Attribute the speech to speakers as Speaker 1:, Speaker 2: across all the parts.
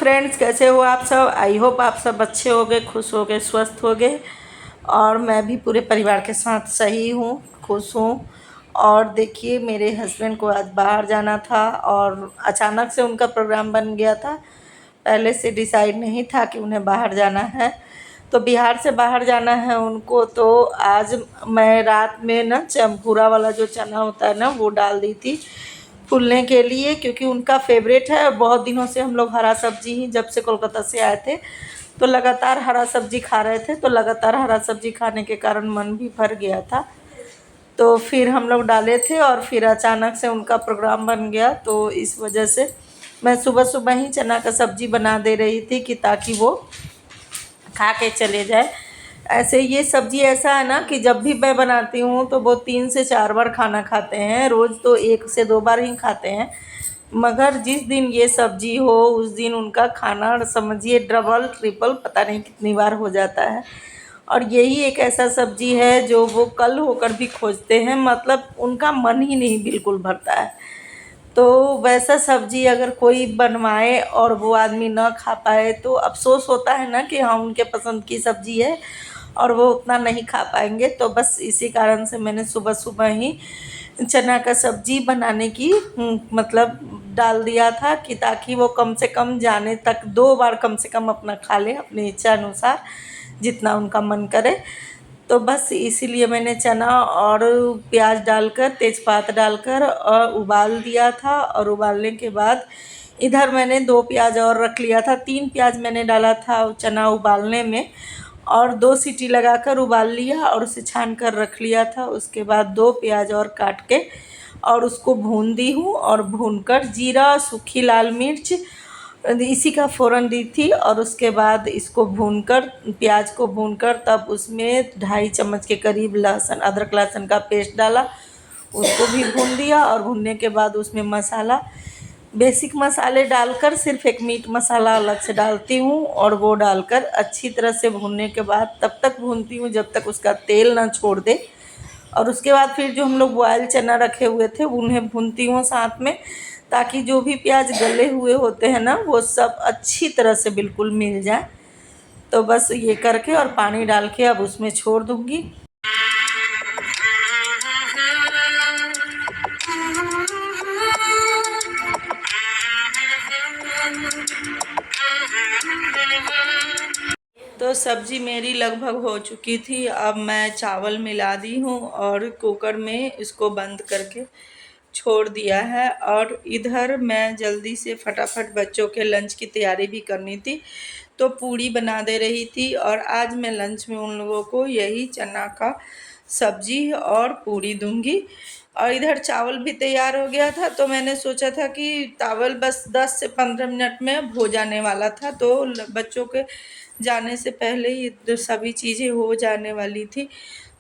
Speaker 1: Friends, कैसे हो आप सब। आई होप आप सब अच्छे होगे, खुश होगे, स्वस्थ होगे। और मैं भी पूरे परिवार के साथ सही हूँ, खुश हूँ। और देखिए, मेरे हस्बैंड को आज बाहर जाना था और अचानक से उनका प्रोग्राम बन गया था। पहले से डिसाइड नहीं था कि उन्हें बाहर जाना है, तो बिहार से बाहर जाना है उनको। तो आज मैं रात में ना भूरा वाला जो चना होता है ना, वो डाल दी थी फूलने के लिए, क्योंकि उनका फेवरेट है। और बहुत दिनों से हम लोग हरा सब्जी ही, जब से कोलकाता से आए थे तो लगातार हरा सब्जी खा रहे थे, तो लगातार हरा सब्जी खाने के कारण मन भी भर गया था। तो फिर हम लोग डाले थे और फिर अचानक से उनका प्रोग्राम बन गया, तो इस वजह से मैं सुबह सुबह ही चना का सब्जी बना दे रही थी कि ताकि वो खा के चले जाए। ऐसे ये सब्जी ऐसा है ना कि जब भी मैं बनाती हूँ तो वो 3 से 4 बार खाना खाते हैं। रोज़ तो 1 से 2 बार ही खाते हैं, मगर जिस दिन ये सब्जी हो उस दिन उनका खाना समझिए डबल ट्रिपल पता नहीं कितनी बार हो जाता है। और यही एक ऐसा सब्जी है जो वो कल होकर भी खोजते हैं, मतलब उनका मन ही नहीं बिल्कुल भरता है। तो वैसा सब्जी अगर कोई बनवाए और वो आदमी ना खा पाए तो अफ़सोस होता है ना कि हाँ, उनके पसंद की सब्जी है और वो उतना नहीं खा पाएंगे। तो बस इसी कारण से मैंने सुबह सुबह ही चना का सब्जी बनाने की मतलब डाल दिया था कि ताकि वो कम से कम जाने तक 2 बार कम से कम अपना खा लें अपनी इच्छा अनुसार, जितना उनका मन करे। तो बस इसीलिए मैंने चना और प्याज डालकर, तेज़पात डालकर और उबाल दिया था। और उबालने के बाद इधर मैंने 2 प्याज और रख लिया था। 3 प्याज मैंने डाला था चना उबालने में, और 2 सीटी लगाकर उबाल लिया और उसे छान कर रख लिया था। उसके बाद 2 प्याज और काट के और उसको भून दी हूँ, और भूनकर जीरा, सूखी लाल मिर्च इसी का फ़ोरन दी थी। और उसके बाद इसको भूनकर, प्याज को भूनकर, तब उसमें 2.5 चम्मच के करीब लहसुन, अदरक लहसुन का पेस्ट डाला, उसको भी भून दिया। और भूनने के बाद उसमें मसाला, बेसिक मसाले डालकर सिर्फ एक मीट मसाला अलग से डालती हूँ, और वो डालकर अच्छी तरह से भूनने के बाद तब तक भूनती हूँ जब तक उसका तेल ना छोड़ दे। और उसके बाद फिर जो हम लोग बॉयल चना रखे हुए थे उन्हें भूनती हूँ साथ में, ताकि जो भी प्याज गले हुए होते हैं ना वो सब अच्छी तरह से बिल्कुल मिल जाए। तो बस ये करके और पानी डाल के अब उसमें छोड़ दूँगी। तो सब्ज़ी मेरी लगभग हो चुकी थी। अब मैं चावल मिला दी हूँ और कुकर में इसको बंद करके छोड़ दिया है। और इधर मैं जल्दी से फटाफट बच्चों के लंच की तैयारी भी करनी थी, तो पूड़ी बना दे रही थी। और आज मैं लंच में उन लोगों को यही चना का सब्जी और पूड़ी दूंगी। और इधर चावल भी तैयार हो गया था, तो मैंने सोचा था कि चावल बस 10 से 15 मिनट में हो जाने वाला था, तो बच्चों के जाने से पहले ही सभी चीज़ें हो जाने वाली थी।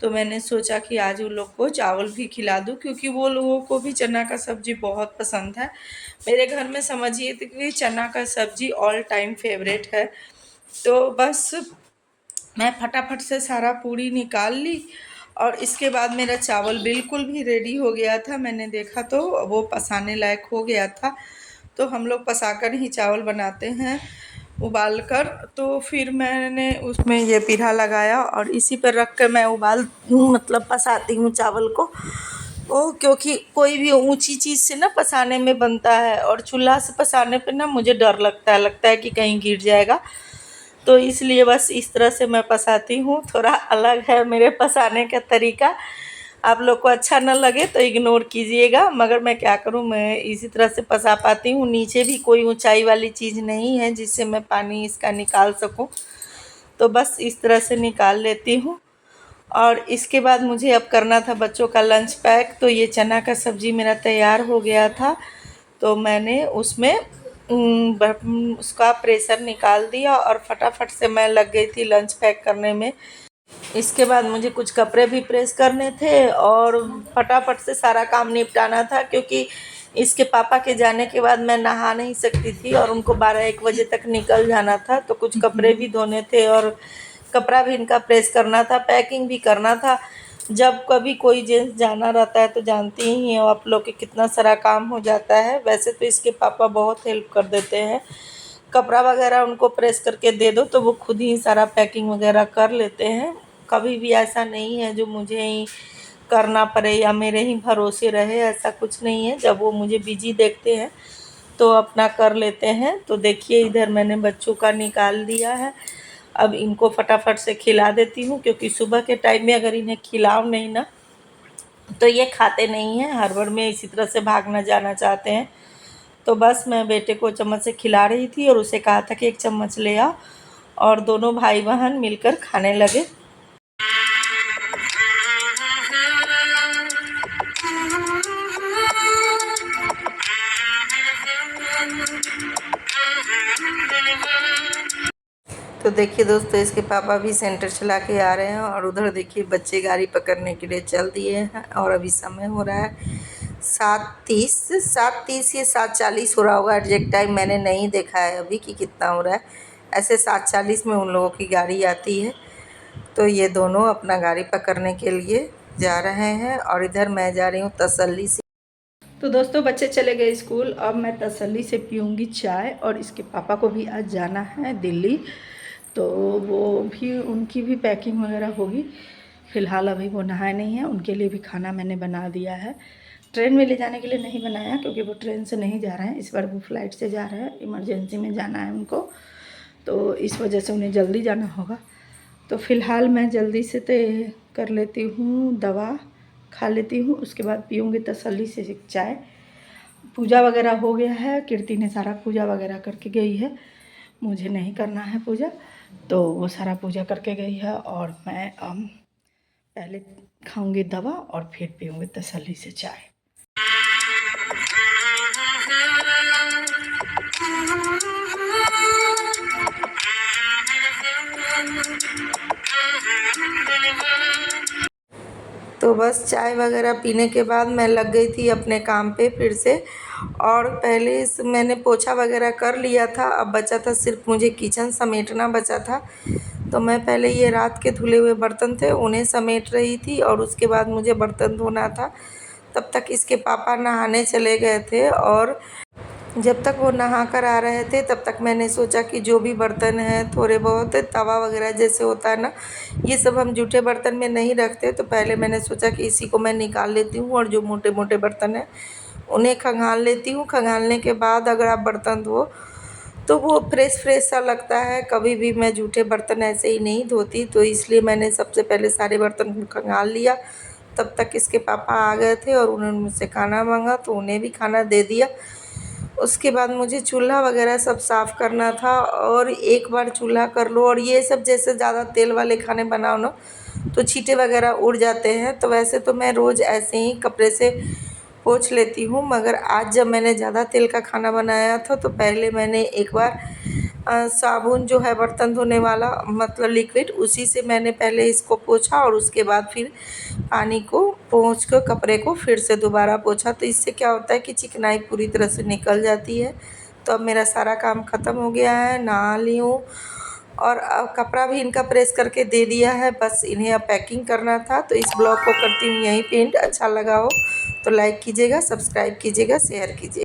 Speaker 1: तो मैंने सोचा कि आज उन लोग को चावल भी खिला दूं, क्योंकि वो लोगों को भी चना का सब्ज़ी बहुत पसंद है। मेरे घर में समझिए कि चना का सब्ज़ी ऑल टाइम फेवरेट है। तो बस मैं फटाफट से सारा पूड़ी निकाल ली, और इसके बाद मेरा चावल बिल्कुल भी रेडी हो गया था। मैंने देखा तो वो पसाने लायक हो गया था। तो हम लोग पसाकर ही चावल बनाते हैं, उबाल कर। तो फिर मैंने उसमें ये पीढ़ा लगाया और इसी पर रख कर मैं मतलब पसाती हूँ चावल को। क्योंकि कोई भी ऊंची चीज़ से ना पसाने में बनता है, और चूल्हा से पसाने पे ना मुझे डर लगता है कि कहीं गिर जाएगा। तो इसलिए बस इस तरह से मैं पसाती हूँ। थोड़ा अलग है मेरे पसाने का तरीका, आप लोग को अच्छा न लगे तो इग्नोर कीजिएगा, मगर मैं क्या करूँ, मैं इसी तरह से पसा पाती हूँ। नीचे भी कोई ऊंचाई वाली चीज़ नहीं है जिससे मैं पानी इसका निकाल सकूँ, तो बस इस तरह से निकाल लेती हूँ। और इसके बाद मुझे अब करना था बच्चों का लंच पैक। तो ये चना का सब्ज़ी मेरा तैयार हो गया था, तो मैंने उसमें उसका प्रेशर निकाल दिया और फटाफट से मैं लग गई थी लंच पैक करने में। इसके बाद मुझे कुछ कपड़े भी प्रेस करने थे और फटाफट से सारा काम निपटाना था, क्योंकि इसके पापा के जाने के बाद मैं नहा नहीं सकती थी और उनको 12-1 बजे तक निकल जाना था। तो कुछ कपड़े भी धोने थे और कपड़ा भी इनका प्रेस करना था, पैकिंग भी करना था। जब कभी कोई जेंट्स जाना रहता है तो जानती ही हैं आप लोग कि कितना सारा काम हो जाता है। वैसे तो इसके पापा बहुत हेल्प कर देते हैं, कपड़ा वगैरह उनको प्रेस करके दे दो तो वो खुद ही सारा पैकिंग वगैरह कर लेते हैं। कभी भी ऐसा नहीं है जो मुझे ही करना पड़े या मेरे ही भरोसे रहे, ऐसा कुछ नहीं है। जब वो मुझे बिजी देखते हैं तो अपना कर लेते हैं। तो देखिए इधर मैंने बच्चों का निकाल दिया है। अब इनको फटाफट से खिला देती हूँ, क्योंकि सुबह के टाइम में अगर इन्हें खिलाओ नहीं ना तो ये खाते नहीं हैं, हड़बड़ में इसी तरह से भागना जाना चाहते हैं। तो बस मैं बेटे को चम्मच से खिला रही थी और उसे कहा था कि एक चम्मच ले आ, और दोनों भाई बहन मिलकर खाने लगे। तो देखिए दोस्तों, इसके पापा भी सेंटर चला के आ रहे हैं और उधर देखिए बच्चे गाड़ी पकड़ने के लिए चल दिए हैं। और अभी समय हो रहा है 7:30 या 7:40 हो रहा होगा। एग्जैक्ट टाइम मैंने नहीं देखा है अभी कि कितना हो रहा है। ऐसे 7:40 में उन लोगों की गाड़ी आती है। तो ये दोनों अपना गाड़ी पकड़ने के लिए जा रहे हैं और इधर मैं जा रही हूँ तसल्ली से। तो दोस्तों बच्चे चले गए स्कूल, अब मैं तसल्ली से पीऊँगी चाय। और इसके पापा को भी आज जाना है दिल्ली, तो वो भी उनकी भी पैकिंग वगैरह होगी। फ़िलहाल अभी वो नहाए नहीं हैं, उनके लिए भी खाना मैंने बना दिया है। ट्रेन में ले जाने के लिए नहीं बनाया, क्योंकि वो ट्रेन से नहीं जा रहे हैं, इस बार वो फ़्लाइट से जा रहे हैं। इमरजेंसी में जाना है उनको, तो इस वजह से उन्हें जल्दी जाना होगा। तो फ़िलहाल मैं जल्दी से कर लेती हूँ, दवा खा लेती हूँ, उसके बाद पीऊँगी तसल्ली से एक चाय। पूजा वगैरह हो गया है, कीर्ति ने सारा पूजा वगैरह करके गई है। मुझे नहीं करना है पूजा, तो वो सारा पूजा करके गई है। और मैं पहले खाऊंगी दवा और फिर पीऊँगी तसल्ली से चाय। तो बस चाय वगैरह पीने के बाद मैं लग गई थी अपने काम पे फिर से। और पहले मैंने पोछा वगैरह कर लिया था, अब बचा था सिर्फ मुझे किचन समेटना बचा था। तो मैं पहले ये रात के धुले हुए बर्तन थे उन्हें समेट रही थी, और उसके बाद मुझे बर्तन धोना था। तब तक इसके पापा नहाने चले गए थे, और जब तक वो नहा कर आ रहे थे तब तक मैंने सोचा कि जो भी बर्तन हैं थोड़े बहुत, तवा वगैरह जैसे होता है ना, ये सब हम जूठे बर्तन में नहीं रखते। तो पहले मैंने सोचा कि इसी को मैं निकाल लेती हूँ, और जो मोटे मोटे बर्तन हैं उन्हें खंगाल लेती हूँ। खंगालने के बाद अगर आप बर्तन धो तो वो फ्रेश सा लगता है। कभी भी मैं जूठे बर्तन ऐसे ही नहीं धोती, तो इसलिए मैंने सबसे पहले सारे बर्तन को खंगाल लिया। तब तक इसके पापा आ गए थे और उन्होंने मुझसे खाना मांगा, तो उन्हें भी खाना दे दिया। उसके बाद मुझे चूल्हा वगैरह सब साफ़ करना था, और एक बार चूल्हा कर लो। और ये सब जैसे ज़्यादा तेल वाले खाने बनाओ ना तो छींटे वगैरह उड़ जाते हैं। तो वैसे तो मैं रोज़ ऐसे ही कपड़े से पोंछ लेती हूँ, मगर आज जब मैंने ज़्यादा तेल का खाना बनाया था तो पहले मैंने एक बार साबुन जो है बर्तन धोने वाला, मतलब लिक्विड, उसी से मैंने पहले इसको पोंछा, और उसके बाद फिर पानी को पोंछ कर कपड़े को फिर से दोबारा पोंछा। तो इससे क्या होता है कि चिकनाई पूरी तरह से निकल जाती है। तो अब मेरा सारा काम ख़त्म हो गया है, नहा ली हूँ, और अब कपड़ा भी इनका प्रेस करके दे दिया है। बस इन्हें अब पैकिंग करना था। तो इस ब्लॉग को करती हूँ यहीं पे एंड। अच्छा लगा हो तो लाइक कीजिएगा, सब्सक्राइब कीजिएगा, शेयर कीजिएगा।